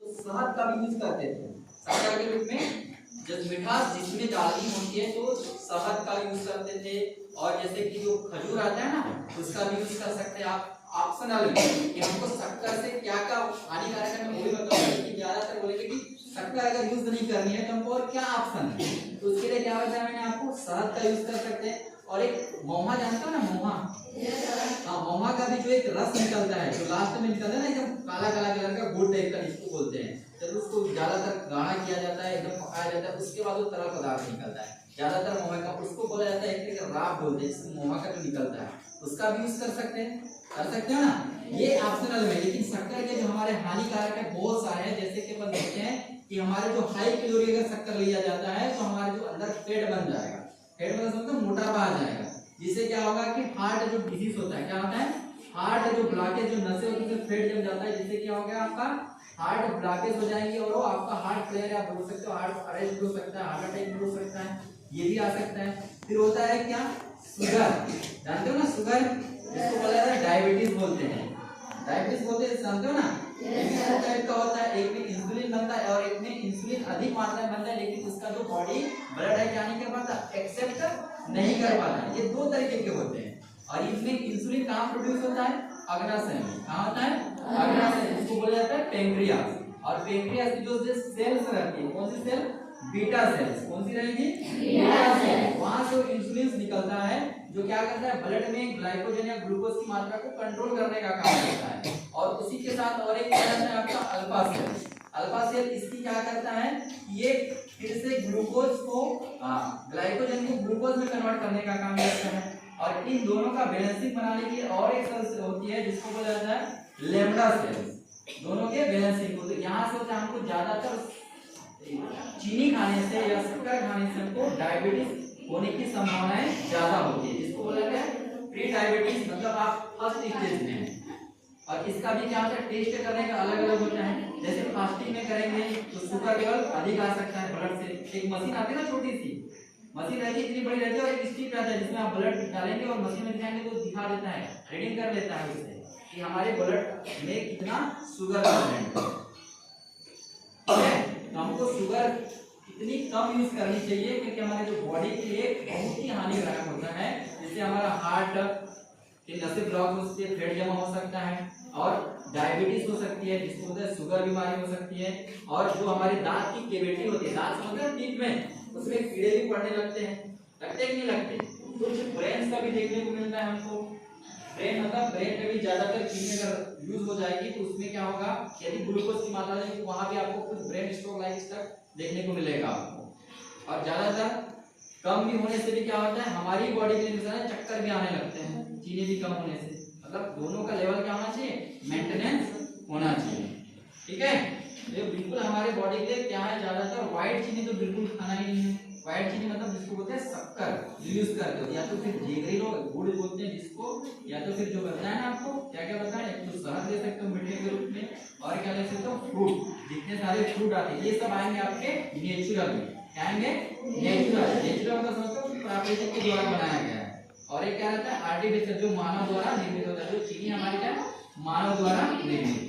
तो शहद का भी यूज करते थे शक्कर के रूप में। जब मिठास जिसमें डालनी होती है तो शहद का यूज करते थे। और जैसे कि जो खजूर आता है ना उसका भी यूज कर सकते हैं आप ऑप्शनल कि हमको शक्कर से क्या क्या हानिकारक है वो भी बताऊंगा कि ज्यादातर बोलेंगे कि शक्कर अगर यूज नहीं करनी है तो हमको और क्या ऑप्शन है। तो उसके लिए क्या होता है मैंने आपको शहद का यूज कर सकते हैं। और एक मोहा जानते हो ना मोहा, हाँ मोहा का भी जो एक रस निकलता है जो लास्ट में निकलता है ना एकदम काला काला कलर का गुड़ टाइप का जिसको बोलते हैं। जब उसको ज्यादातर गाढ़ा किया जाता है एकदम पकाया जाता है उसके बाद वो तरल पदार्थ निकलता है ज्यादातर मोहा का उसको बोला जाता है एक राब बोलते हैं जिसमें मोहा का जो निकलता है उसका भी यूज कर सकते हो ना। ये ऑप्शनल में। लेकिन शक्कर के जो हमारे हानिकारक है बहुत सारे हैं। जैसे कि अपन देखते हैं कि हमारे जो हाई कैलोरी अगर शक्कर लिया जाता है तो हमारे जो अंदर फैट बन जाएगा, फैट मतलब मोटापा आ जाएगा जिससे क्या होगा कि हार्ट जो डिजीज होता है क्या होता है हार्ट जो ब्लॉकेज जो नसें होती है फैट जम जाता है जिससे क्या हो गया आपका हार्ट ब्लॉकेज हो जाएंगे और वो आपका हार्ट फेलियर आप बोल सकते हो हार्ट अरेस्ट हो सकता है, हार्ट अटैक हो सकता है, ये भी आ सकता है। फिर होता है क्या शुगर, जानते हो ना शुगर जिसको बोला जाता है डायबिटीज बोलते हैं, डायबिटीज बोलते हैं जानते हो ना। एक टाइप का होता है एक में इंसुलिन बनता है और एक में इंसुलिन अधिक मात्रा में बनता है लेकिन उसका जो बॉडी ब्लड है क्या नहीं कर पाता एक्सेप्ट नहीं कर पाता। ये दो तरीके के होते हैं। और इसमें इंसुलिन कहाँ प्रोड्यूस होता है अग्नाशय में, कहाँ होता है अग्नाशय, इसको बोला जाता है पेंक्रियास। और पेंक्रियास की जो सेल्स रहती है कौन सी सेल बीटा सेल्स, कौन सी रहेगी बीटा सेल, वहां से इंसुलिन निकलता है जो क्या करता है ब्लड में ग्लाइकोजन या ग्लूकोज की मात्रा को कंट्रोल करने का काम करता है। और उसी के साथ और एक क्या है आपका अल्फा सेल, अल्फा सेल इसकी क्या करता है ये फिर से ग्लूकोज को ग्लाइकोजन को ग्लूकोज में कन्वर्ट करने का काम करता है। और इन दोनों का बैलेंसिंग बनाने के लिए और एक सेल होती है जिसको बोला जाता है लैम्डा सेल, दोनों के बैलेंसिंग को। तो यहाँ से होता है हमको ज्यादातर चीनी खाने से या शक्कर खाने से हमको डायबिटीज होने की संभावनाएं ज्यादा होती है जिसको बोला जाता है प्री डायबिटीज, मतलब आप फर्स्ट स्टेज में हैं। और इसका भी क्या होता है टेस्ट करने का अलग अलग होता है। जैसे फास्टिंग में करेंगे तो शुगर लेवल अधिक आ सकता है ब्लड से। एक मशीन आती है ना छोटी सी मशीन रहती है इतनी बड़ी रहती है और एक स्टिक रहता है जिसमें आप ब्लड डालेंगे और मशीन में दिखाएंगे तो दिखा देता है रीडिंग कर लेता है उससे कि हमारे ब्लड में कितना शुगर प्रेजेंट है। तो हमको शुगर इतनी कम यूज करनी चाहिए क्योंकि हमारे जो बॉडी के लिए बहुत ही हानिकारक होता है। जिससे हमारा हार्ट की नसें ब्लॉक हो सकती है, फेट जमा हो सकता है और डायबिटीज हो सकती है जिसको बोलते हैं शुगर बीमारी हो सकती है। और जो हमारे दांत की कैविटी होती है दांत समझते हैं टीथ में उसमें कीड़े भी पड़ने लगते हैं, लगते कि नहीं लगते। कुछ ब्रेन का भी देखने को मिलता है हमको, ब्रेन मतलब ब्रेन में भी ज्यादातर चीजें अगर यूज हो जाएगी तो उसमें क्या होगा यदि ग्लूकोज की मात्रा है तो वहां भी आपको कुछ ब्रेन स्ट्रोक लाइक स्ट्रक देखने को मिलेगा आपको। और ज्यादातर कम भी होने से भी क्या होता है हमारी बॉडी के अंदर चक्कर भी आने लगते हैं चीनी भी कम होने से। मतलब दोनों का लेवल क्या होना चाहिए मेंटेनेंस होना चाहिए, ठीक है। ये बिल्कुल हमारे बॉडी के लिए क्या है ज्यादातर व्हाइट चीनी तो बिल्कुल खाना ही नहीं है। व्हाइट चीनी मतलब जिसको बोलते हैं शक्कर यूज करते हो या तो फिर जेगरी लोग गुड़ बोलते हैं जिसको, या तो फिर जो बताया ना आपको क्या क्या बताया एक तो शहद ले सकते हो मीठे के रूप में और क्या ले सकते हो फ्रूट, जितने सारे फ्रूट आते हैं ये सब आएंगे आपके नेचुरल में, क्या आएंगे नेचुरल, नेचुरल का मतलब प्राकृतिक के द्वारा बनाया गया है। और एक क्या रहता है आर्टिफिशियल जो मानव द्वारा निर्मित होता है, जो चीनी हमारी क्या मानव द्वारा निर्मित।